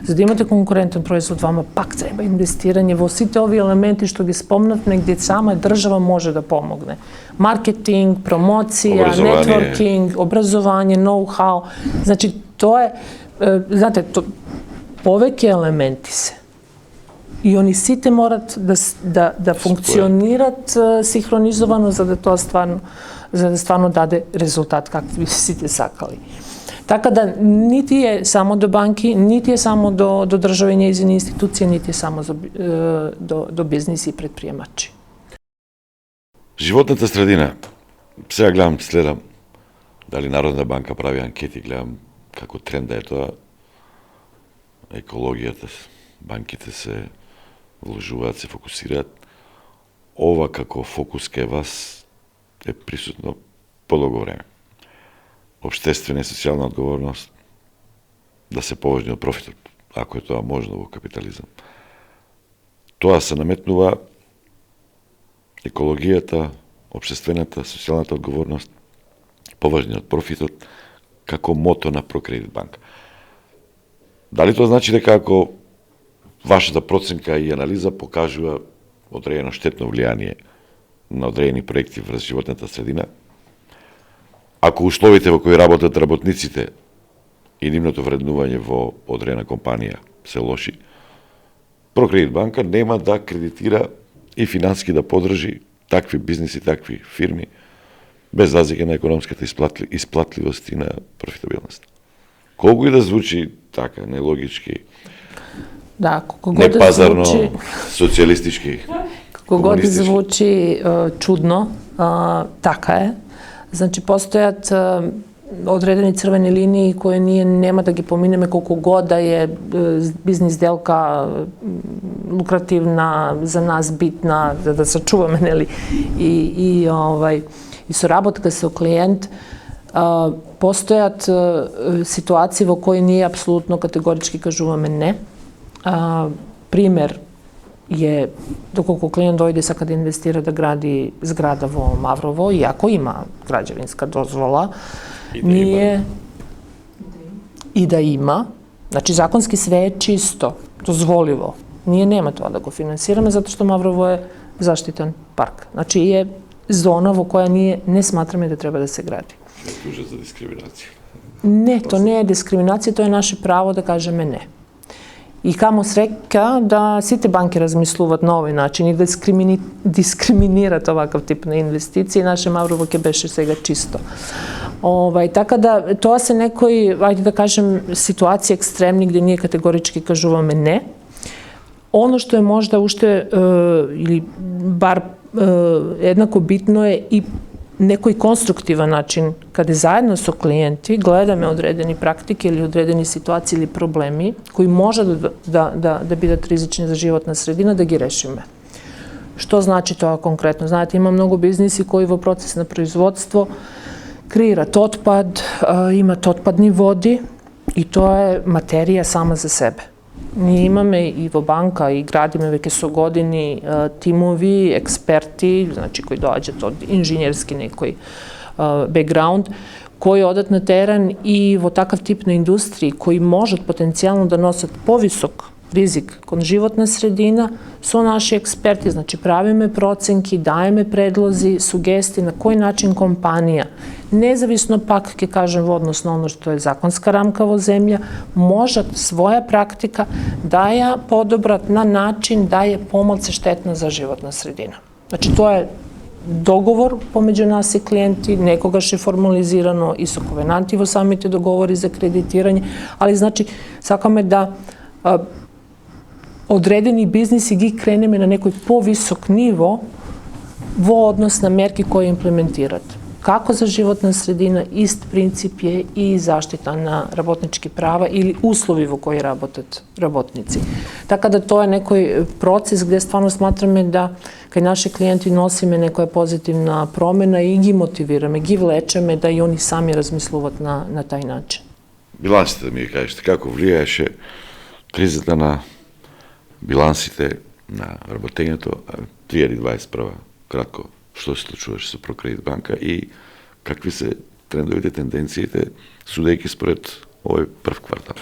За да имате конкурентен производ, вама пак треба инвестирање во сите овие елементи што ги спомнав, негде сама држава може да помогне. Маркетинг, промоција, нетворкинг, образование, ноу-хау. Значи, тоа е, знаете, повеќе елементи се. И они сите морат да функционират синхронизовано за да тоа стварно даде резултат какви би сите сакали. Така да нити е само до банки, нити е само до држави и нејзини институции, нити е само до бизнеси и предприемачи. Животната средина. Сега гледам, следам дали Народна банка прави анкети, гледам како тренда е тоа. Екологијата, банките се вложуваат, се фокусираат. Ова како фокус кај вас е присутно подолго време. Обштествена и социјална одговорност, да се поважни од профитот, ако е тоа можно во капитализам. Тоа се наметнува екологијата, обштествената, социјалната одговорност, поважни од профитот, како мото на Прокредит банка. Дали тоа значи дека ако вашата проценка и анализа покажува одредено штетно влијание на одредени проекти врз животната средина, ако условите во кои работат работниците и нивното вреднување во одредена компанија се лоши, Прокредит банка нема да кредитира и финански да подржи такви бизнеси, такви фирми, без разлика на економската исплатливост и на профитабилност. Колку и да звучи така, нелогички, да, непазарно, социјалистички, кога да звучи чудно, така е. Значи, постојат одредени црвени линии кои ние нема да ги поминеме колку год да е бизнис делка лукративна, за нас битна, за да сачуваме, нели, и соработка со клиент. Постојат ситуации во кои ние апсолутно категорички кажуваме не. Пример е доколку клиент дојде сака да инвестира да гради зграда во Маврово, иако има граđevinска дозвола, ние и да има, значи законски све е чисто, дозволиво. Ние нема тоа да го финансираме затоа што Маврово е заштитен парк. Значи е зона во која ние не сматраме да треба да се гради. Тужа за дискриминација. Не, то не е дискриминација, тоа е наше право да кажеме не. И камо среќа да сите банки размислуваат на овој начин и да дискриминират оваков тип на инвестиции, наше Маврово ќе беше сега чисто. Така да, тоа се некои, ајде да кажем, ситуации екстремни где ние категорички кажуваме не. Оно што е можда уште, или бар еднако битно е и некој конструктивен начин, каде заедно со клиенти гледаме одредени практики или одредени ситуации или проблеми кои може да бидат ризични за животна средина, да ги решиме. Што значи тоа конкретно? Знаете, има многу бизниси кои во процес на производство креират отпад, имат отпадни води и тоа е материја сама за себе. Ние имаме и во банка и градиме веќе со години тимови, експерти, значи кои доаѓаат од инженерски некој бекграунд, кои одат на терен и во такав тип на индустрии кои можат потенцијално да носат повисок ризик кон животна средина, со наши експерти, значи правиме проценки, даеме предлози, сугести на кој начин компанија Независно пак, ќе кажем, во однос на оно што е законска рамка во земја, можат своја практика да ја подобрат на начин да ја помалце штетна за животна средина. Значи, тоа е договор помеѓу нас и клиенти, некогаш е формализирано и со ковенанти во самите договори за кредитирање, али значи сакаме да одредени бизниси ги кренеме на некој повисок ниво во однос на мерки кои имплементират. Како за животна средина, ист принцип е и заштита на работнички права или услови во кои работат работници. Така да тоа е некој процес где стварно сматраме да кај наши клиенти носиме некоја позитивна промена и ги мотивираме, ги влечеме да и они сами размислуваат на тај начин. Билансите, да ми кажете, како влијаеше кризата на билансите на работењето 2021 кратко, што се случуваше со Прокредит банка и какви се трендовите, тенденциите, судејќи според овој прв квартал?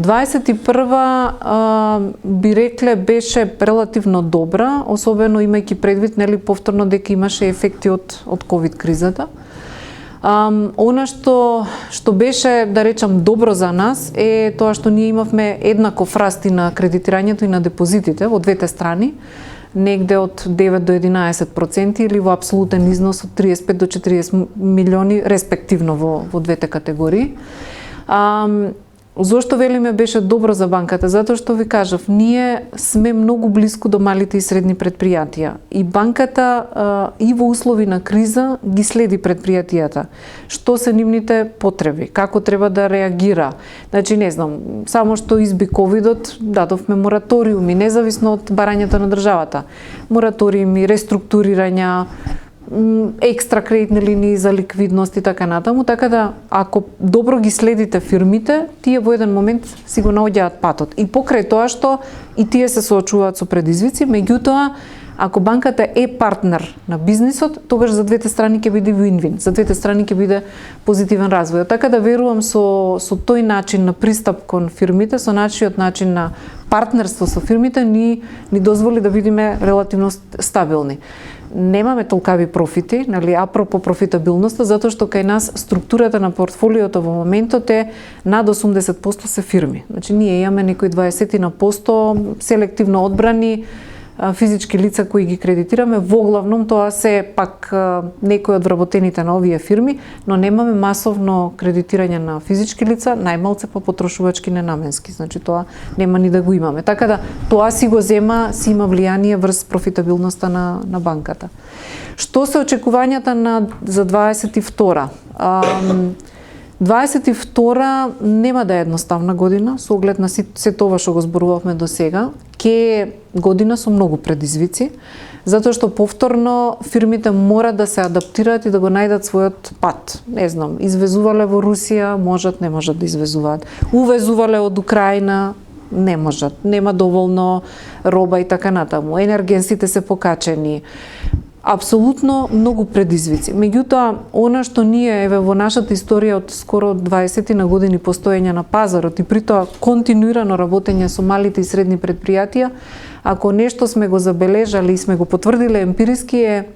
21 би рекле беше релативно добра, особено имајќи предвид повторно дека имаше ефекти од ковид кризата. Она што беше, да речам, добро за нас е тоа што ние имавме еднаков раст и на кредитирањето и на депозитите во двете страни, негде од 9 до 11% или во апсолутен износ од 35 до 40 милиони респективно во двете категории. Зошто велиме беше добро за банката? Затоа што ви кажав, ние сме многу близко до малите и средни предпријатија и банката и во услови на криза ги следи предпријатијата. Што се нивните потреби, како треба да реагира. Значи, не знам, само што изби ковидот, дадовме мораториуми, независно од барањето на државата. Мораториуми, реструктурирања, екстра кредитни линии за ликвидност и така натаму, така да ако добро ги следите фирмите, тие во еден момент си го наоѓаат патот. И покрај тоа што и тие се соочуваат со предизвици, меѓутоа ако банката е партнер на бизнисот, тогаш за двете страни ќе биде win-win, за двете страни ќе биде позитивен развој. Така да верувам со тој начин на пристап кон фирмите, со нашиот начин на партнерство со фирмите ни дозволи да бидеме релативно стабилни. Немаме толкави профити, апропо профитабилноста, затоа што кај нас структурата на портфолиото во моментот е над 80% се фирми. Значи ние имаме некои 20% селективно одбрани физички лица кои ги кредитираме, воглавном тоа се пак некои од вработените на овие фирми, но немаме масовно кредитирање на физички лица, најмалце по потрошувачки ненаменски, значи тоа нема ни да го имаме. Така да тоа си го зема, си има влијание врз профитабилноста на банката. Што се очекувањата за 22? 22 нема да е едноставна година, со оглед на се тоа што го зборувавме до сега. Ке година со многу предизвици, затоа што повторно фирмите мора да се адаптираат и да го најдат својот пат. Не знам, извезувале во Русија, можат, не можат да извезуваат. Увезувале од Украина, не можат. Нема доволно роба и така натаму. Енергенсите се покачени. Апсолутно многу предизвици. Меѓутоа, она што ние во нашата историја од скоро 20 на години постоење на пазарот и притоа континуирано работење со малите и средни предпријатија, ако нешто сме го забележали и сме го потврдиле емпириски е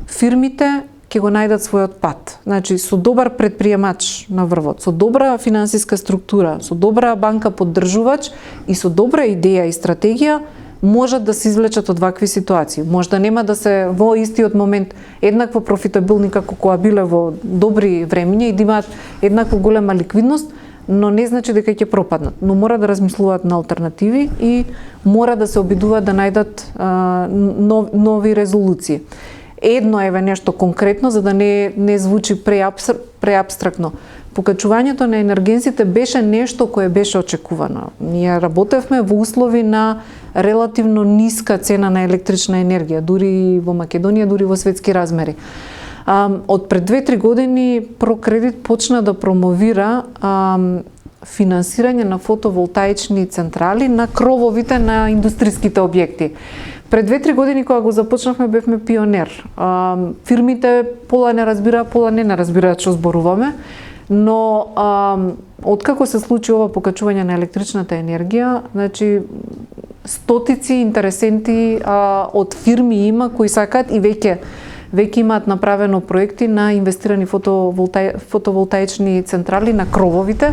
фирмите ќе го најдат својот пат. Значи, со добар предприемач на врвот, со добра финансиска структура, со добра банка поддржувач и со добра идеја и стратегија, можат да се извлечат од вакви ситуации. Можда нема да се во истиот момент еднакво профитабилни како кога биле во добри времиња и да имаат еднакво голема ликвидност, но не значи дека ќе пропаднат. Но мора да размислуваат на алтернативи и мора да се обидуваат да најдат нови резолуции. Едно е нешто конкретно, за да не звучи преабстрактно. Покачувањето на енергенсите беше нешто кое беше очекувано. Ние работевме во услови на релативно ниска цена на електрична енергија, дури во Македонија, дури во светски размери. Од пред 2-3 години Прокредит почна да промовира финансирање на фотоволтаични централи на крововите на индустриските објекти. Пред 2-3 години кога го започнавме бевме пионер. Фирмите пола не разбираат што зборуваме, но откако се случи ова покачување на електричната енергија, значи стотици интересенти од фирми има кои сакаат и веќе веќе имаат направено проекти на инвестирани фотоволтаични централи на крововите,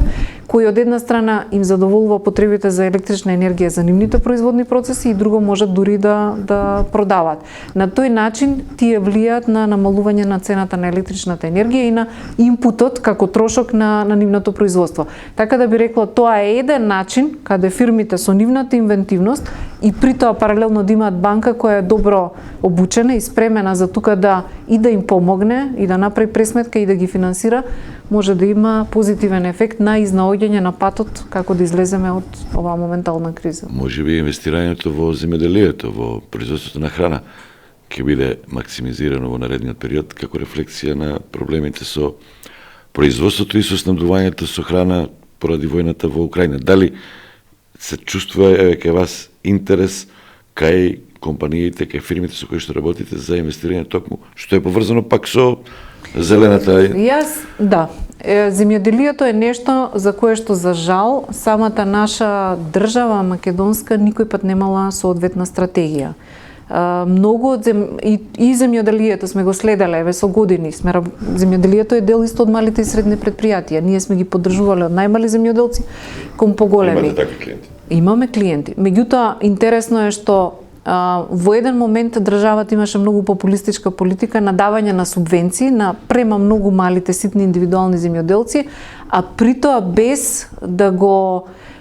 кои од една страна им задоволува потребите за електрична енергија за нивните производни процеси и друго можат дури да продават. На тој начин тие влијаат на намалување на цената на електричната енергија и на импутот како трошок на нивното производство. Така да би рекла, тоа е еден начин каде фирмите со нивната инвентивност и при тоа паралелно да имаат банка која е добро обучена и спремена за тука да им помогне и да направи пресметка и да ги финансира, може да има позитивен ефект на изнаоѓање на патот како да излеземе од оваа моментална криза. Може би инвестирањето во земјоделието, во производството на храна ќе биде максимизирано во наредниот период како рефлексија на проблемите со производството и со снабдувањето со храна поради војната во Украина. Дали се чувствува кај вас интерес кај компаниите, кај фирмите со кои што работите за инвестирање токму, што е поврзано пак со зелената? Земјоделието е нешто за кое што за жал самата наша држава македонска никој пат немала соодветна стратегија. Многу од земјоделието сме го следеле со години. Земјоделието е дел исто од малите и средни предпријатија. Ние сме ги поддржувале од најмали земјоделци кон поголеми. Имате такви клиенти? Имаме клиенти. Меѓутоа, интересно е што во еден момент државата имаше многу популистичка политика на давање на субвенции на према многу малите ситни индивидуални земјоделци, а при тоа без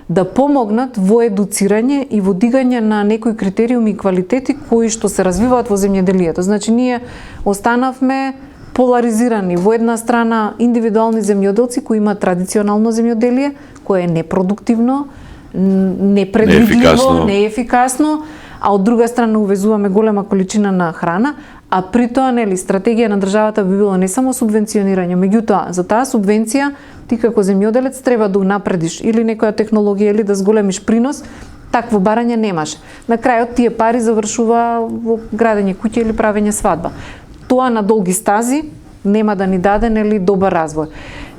да помогнат во едуцирање и во дигање на некои критериуми и квалитети кои што се развиваат во земјоделието. Значи, ние останавме поларизирани. Во една страна индивидуални земјоделци кои имаат традиционално земјоделие, кое е непродуктивно, непредвидливо, неефикасно, а од друга страна увезуваме голема количина на храна, а при тоа стратегија на државата би било не само субвенционирање, меѓутоа за таа субвенција ти како земјоделец треба да унапредиш или некоја технологија или да зголемиш принос, такво барање немаш. На крајот тие пари завршува во градење куќа или правење свадба. Тоа на долги стази нема да ни даде добар развој.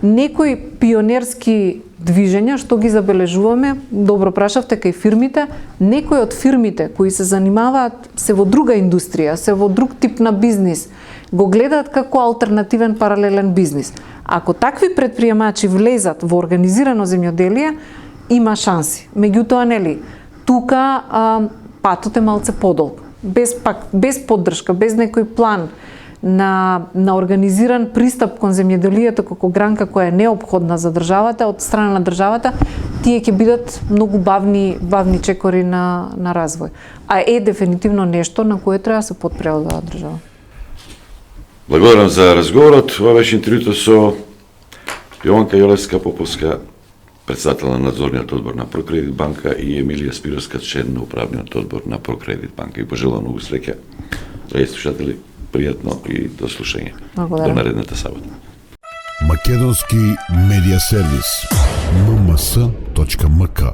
Некои пионерски движења што ги забележуваме, добро прашавте кај фирмите, некои од фирмите кои се занимаваат се во друга индустрија, се во друг тип на бизнис, го гледаат како алтернативен паралелен бизнис. Ако такви предприемачи влезат во организирано земјоделие, има шанси. Меѓутоа, тука патот е малце подолг. Без поддршка, без некој план на организиран пристап кон земјоделието како гранка која е неопходна за државата, од страна на државата, тие ќе бидат многу бавни чекори на развој. А е дефинитивно нешто на кое треба да се подпре оваа држава. Благодарам за разговорот. Ова беше интервјуто со Јованка Јолевска-Поповска, председател на надзорниот одбор на Прокредит банка, и Емилија Спировска, член на управниот одбор на Прокредит банка. И пожелувам многу среќа, драги слушатели, пријатно и до слушање. До наредната сабота. Македонски медиа сервис. mms.mk